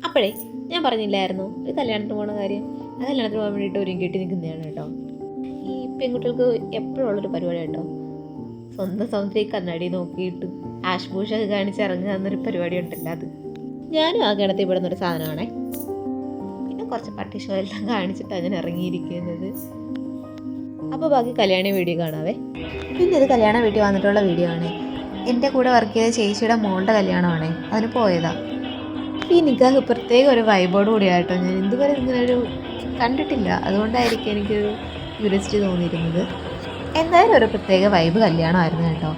അപ്പോഴേ ഞാൻ പറഞ്ഞില്ലായിരുന്നു ഒരു കല്യാണത്തിന് പോകുന്ന കാര്യം. ആ കല്യാണത്തിന് പോകാൻ വേണ്ടിയിട്ട് ഒരുങ്ങി കെട്ടി നിൽക്കുന്നതാണ് കേട്ടോ. ഈ പെൺകുട്ടികൾക്ക് എപ്പോഴും ഉള്ളൊരു പരിപാടി കേട്ടോ, സ്വന്തം സൗന്ദര്യം കണ്ണാടി നോക്കിയിട്ട് ആഷ് പൂഷൊക്കെ കാണിച്ച് ഇറങ്ങുക എന്നൊരു പരിപാടി ഉണ്ടല്ലോ, അത് ഞാനും ആ ഗണത്തിൽ പെടുന്നൊരു സാധനമാണേ. പിന്നെ കുറച്ച് പട്ടി ഷോ എല്ലാം കാണിച്ചിട്ട് അങ്ങനെ ഇറങ്ങിയിരിക്കുന്നത്. അപ്പോൾ ബാക്കി കല്യാണ വീഡിയോ കാണാവേ. പിന്നെ ഇത് കല്യാണ വീട്ടിൽ വന്നിട്ടുള്ള വീഡിയോ ആണ്. എൻ്റെ കൂടെ വർക്ക് ചെയ്ത ചേച്ചിയുടെ മോളുടെ കല്യാണമാണേ, അതിന് പോയതാ. ഈ നിക്കാഹ് പ്രത്യേക ഒരു വൈബോട് കൂടിയാട്ടോ. ഞാൻ ഇതുവരെ ഇങ്ങനൊരു കണ്ടിട്ടില്ല, അതുകൊണ്ടായിരിക്കും എനിക്കൊരു ക്യൂരിയോസിറ്റി തോന്നിയിരുന്നത്. എന്തായാലും ഒരു പ്രത്യേക വൈബ് കല്യാണമായിരുന്നു കേട്ടോ.